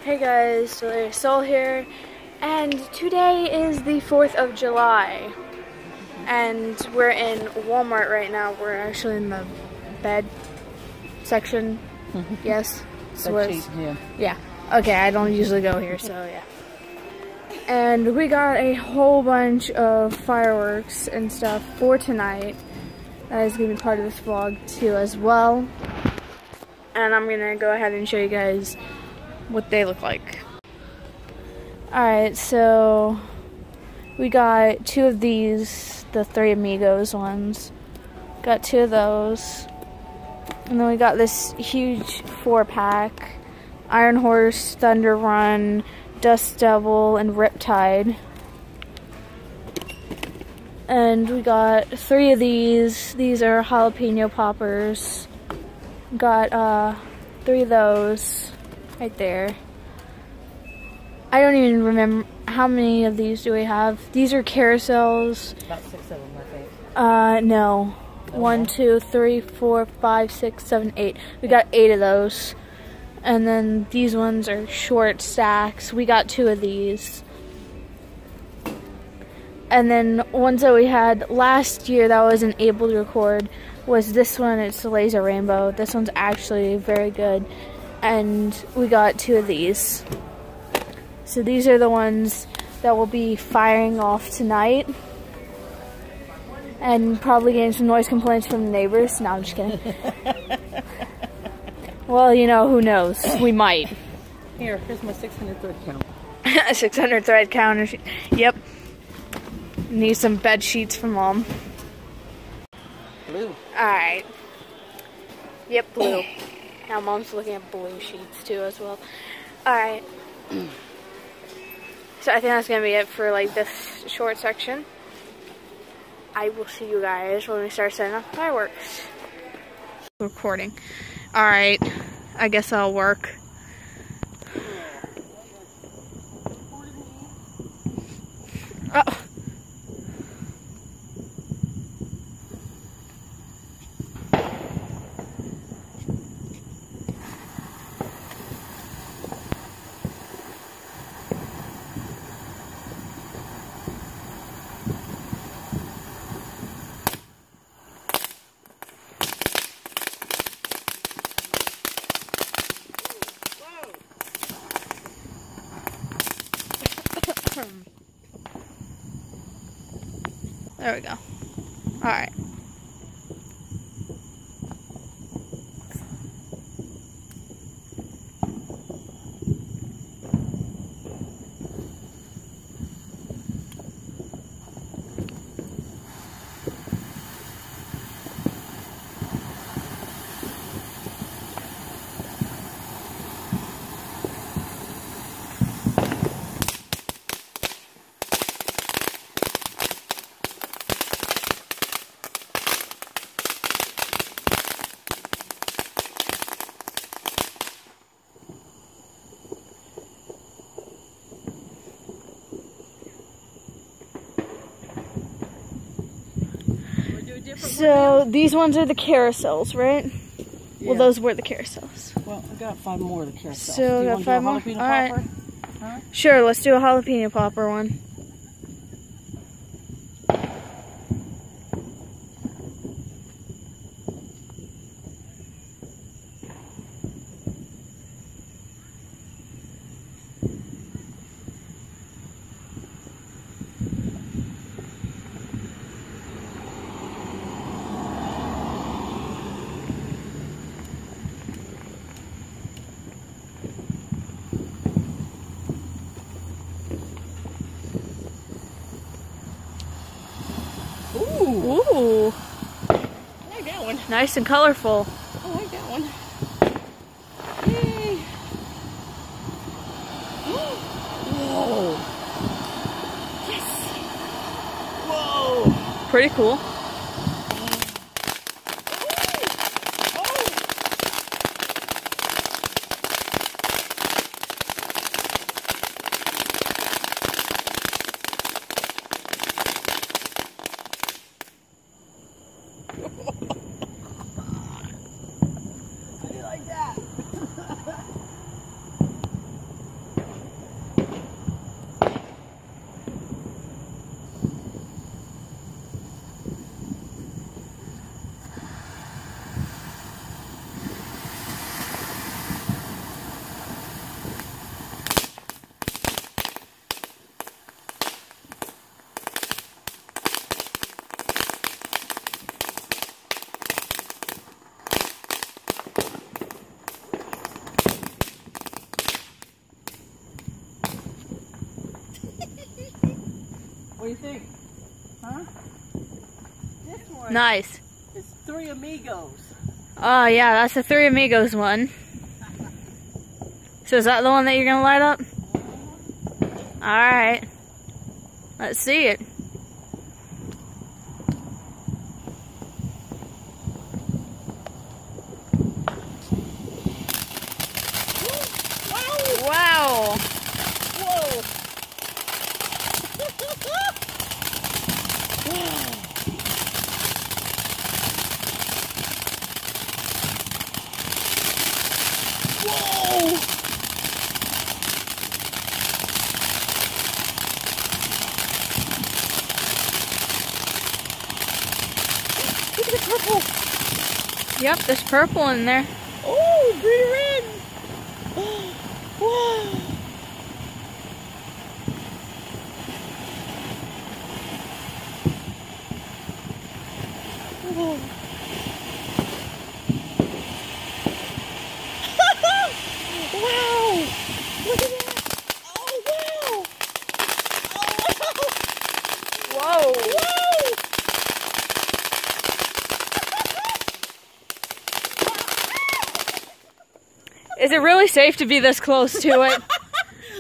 Hey guys, so Sol here, and today is the 4th of July, and we're in Walmart right now. We're actually in the bed section. Yes? So yeah. Okay, I don't usually go here, so yeah. And we got a whole bunch of fireworks and stuff for tonight. That is going to be part of this vlog too as well. And I'm going to go ahead and show you guys what they look like. Alright, so we got two of these, the Three Amigos ones. Got two of those. And then we got this huge 4-pack. Iron Horse, Thunder Run, Dust Devil, and Riptide. And we got three of these. These are jalapeno poppers. Got three of those right there. I don't even remember how many of these do we have. These are carousels. About 6 of them, I think. No. 1, 2, 3, 4, 5, 6, 7, 8. We got 8 of those. And then these ones are short stacks. We got 2 of these. And then ones that we had last year that I wasn't able to record was this one. It's the Laser Rainbow. This one's actually very good. And we got 2 of these. So these are the ones that will be firing off tonight. And probably getting some noise complaints from the neighbors. No, I'm just kidding. Well, you know, who knows? We might. Here's my 600 thread count. 600 thread counter. Yep. Need some bed sheets for Mom. Blue. Alright. Yep, blue. Now Mom's looking at blue sheets too as well. Alright. So I think that's going to be it for like this short section. I will see you guys when we start setting up fireworks. Recording. Alright. I guess that'll work. Oh. There we go. Alright. So these ones are the carousels, right? Yeah. Well, those were the carousels. Well, I got 5 more of the carousels. So we got 5 more? Alright. Huh? Sure, let's do a jalapeno popper one. Ooh. I like that one. Nice and colorful. I like that one. Yay. Whoa. Yes. Whoa. Pretty cool. What do you think? Huh? This one Nice. is Three Amigos. Oh yeah, that's the Three Amigos one. So is that the one that you're gonna light up? Alright. Let's see it. Wow! Whoa! Whoa! Look at the purple! Yep, there's purple in there. Oh, green red! Wow! Whoa. Wow! Look at that! Oh, wow! Oh, wow! Whoa! Whoa! Is it really safe to be this close to it?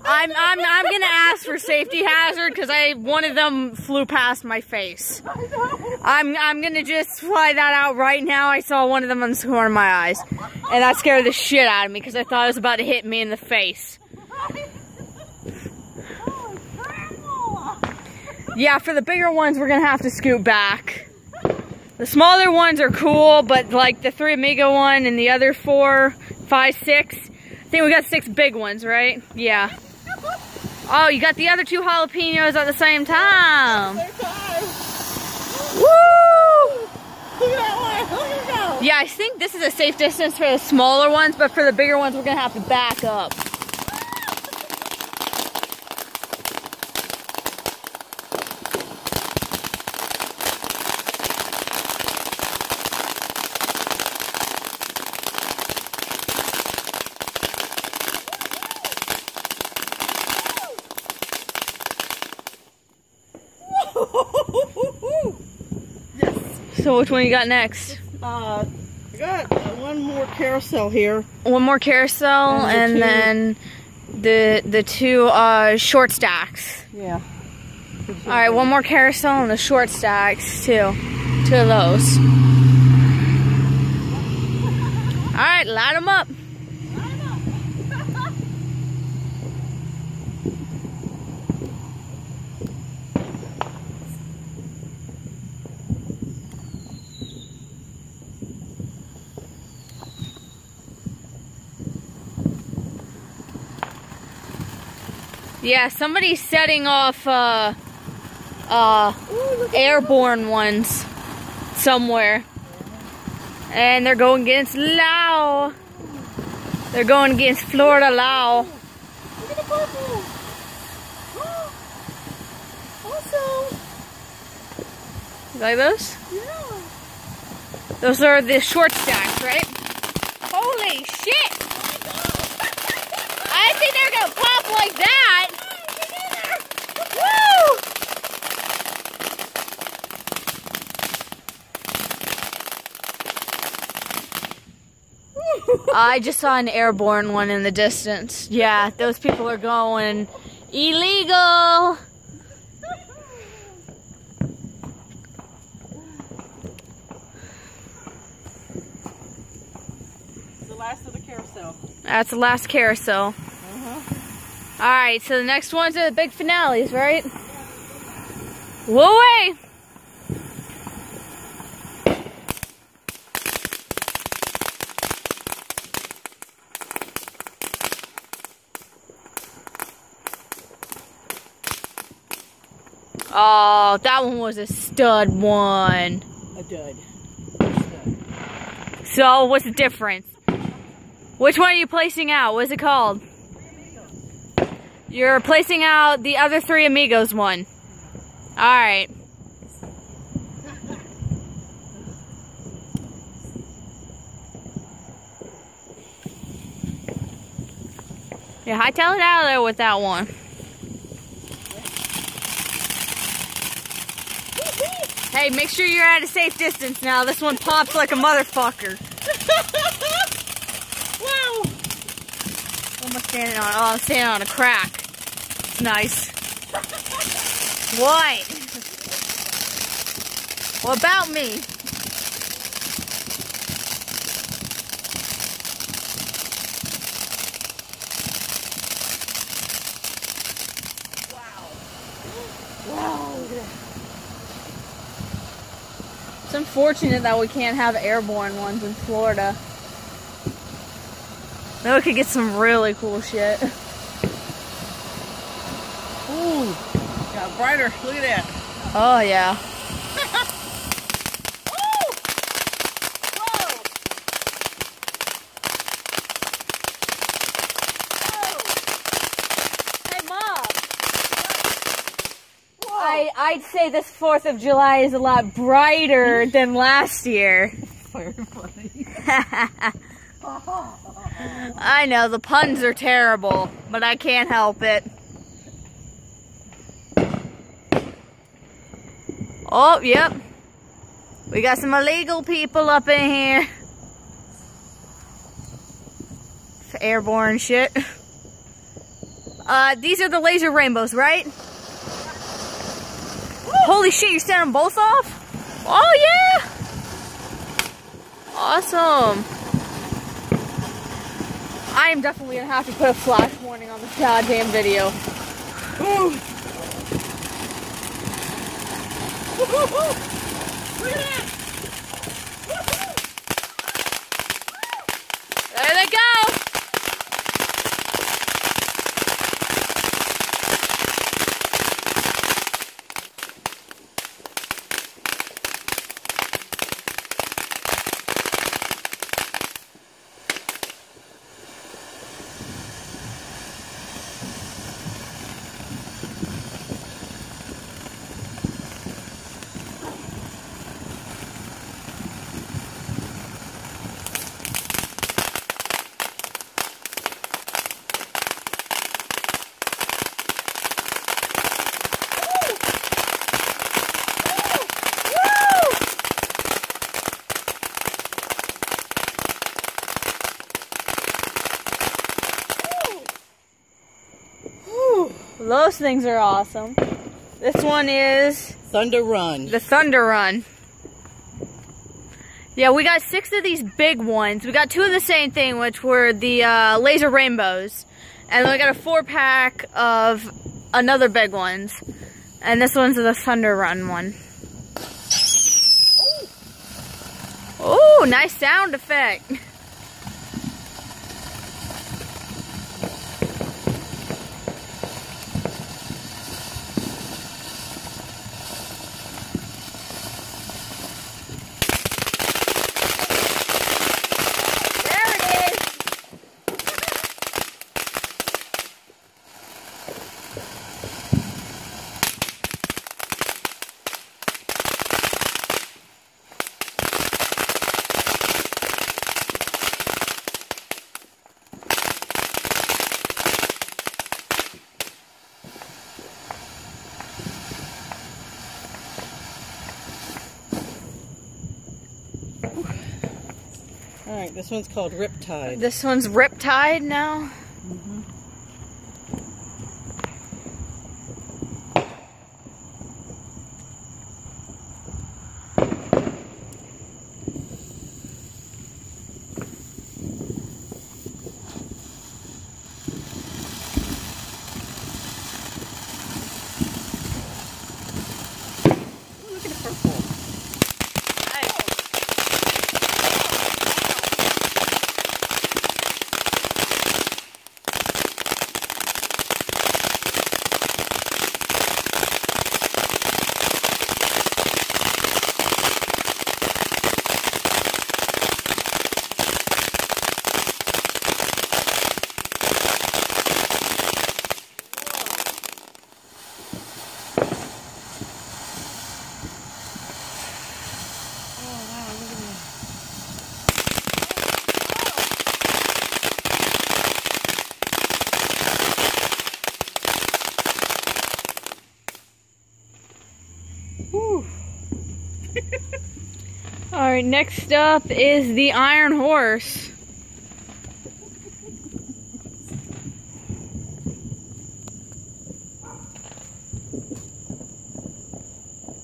I'm gonna ask for safety hazard because one of them flew past my face. I know. I'm gonna just fly that out right now. I saw one of them on the corner of my eyes, and that scared the shit out of me because I thought it was about to hit me in the face. Yeah, for the bigger ones, we're gonna have to scoot back. The smaller ones are cool, but like the Three Amigo one and the other 4, 5, 6. I think we got 6 big ones, right? Yeah. Oh, you got the other 2 jalapenos at the same time. Woo! Woo! Look at that one! Look at that! Yeah, I think this is a safe distance for the smaller ones, but for the bigger ones, we're gonna have to back up. Yes. So which one you got next? I got one more carousel here. One more carousel, and then the 2 short stacks. Yeah. All right, one more carousel and the short stacks too. 2 of those. All right, light them up. Yeah, somebody's setting off airborne ones somewhere. And they're going against Lao. They're going against Florida Lao. Look at the purple! Awesome! You like those? Yeah! Those are the short stacks, right? Holy shit! I didn't think they were gonna pop like that! Woo! I just saw an airborne one in the distance. Yeah, those people are going illegal. The last of the carousel. That's the last carousel. Alright, so the next ones are the big finales, right? Whoa, away! Oh, that one was a stud one. A dud. So, what's the difference? Which one are you placing out? What's it called? You're placing out the other Three Amigos one. Alright. Yeah, hightail it out of there with that one. Hey, make sure you're at a safe distance now. This one pops like a motherfucker. Wow! What am I standing on? Oh, I'm standing on a crack. Nice. What? What about me? Wow! It's unfortunate that we can't have airborne ones in Florida. Then we could get some really cool shit. Ooh! Got brighter. Look at that. Oh, yeah. I'd say this 4th of July is a lot brighter than last year. Firefly. I know, the puns are terrible, but I can't help it. Oh, yep. We got some illegal people up in here. Airborne shit. These are the laser rainbows, right? Holy shit, you're setting them both off? Oh yeah! Awesome. I am definitely gonna have to put a flash warning on this goddamn video. Ooh. Look at that! There they go! Those things are awesome. This one is Thunder Run. the Thunder Run. Yeah, we got 6 of these big ones. We got 2 of the same thing, which were the laser rainbows. And then we got a 4-pack of another big ones. And this one's the Thunder Run one. Oh, nice sound effect. Alright, this one's called Riptide. This one's Riptide now. Look at the purple. Alright, next up is the Iron Horse.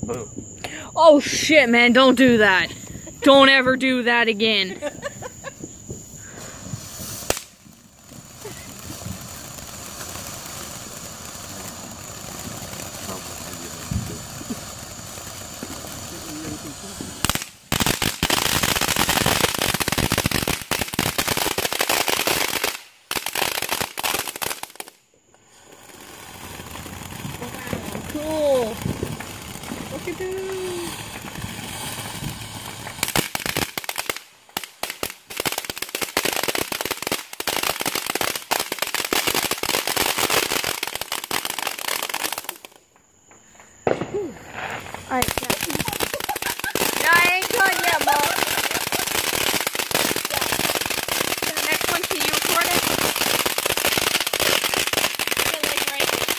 Boom. Oh shit, man, don't do that. Don't ever do that again. Cool. Look at that. Alright, yeah. No, I ain't done yet, Mom. The next one, can you record it? Okay, like right here.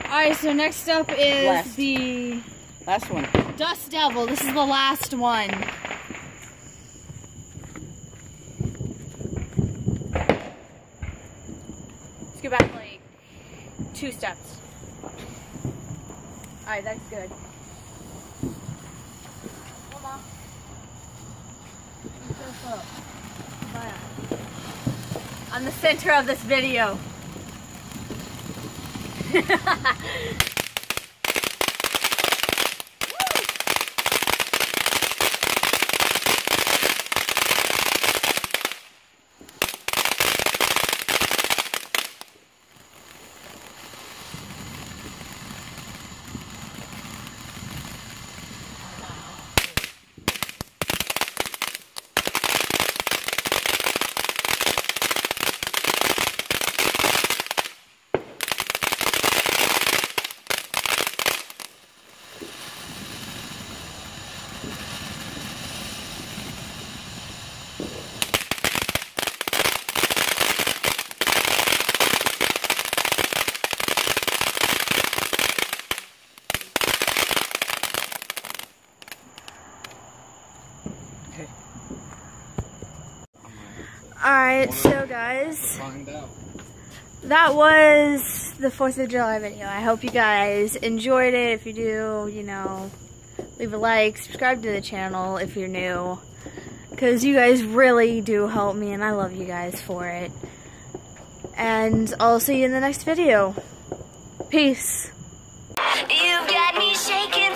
Alright, so next up is Last. the Last one. Dust Devil. This is the last one. Let's go back like 2 steps. Alright, that's good. Come on. I'm the center of this video. Alright, so guys, that was the 4th of July video. I hope you guys enjoyed it. If you do, you know, leave a like, subscribe to the channel if you're new, because you guys really do help me and I love you guys for it. And I'll see you in the next video. Peace. You've got me shaking.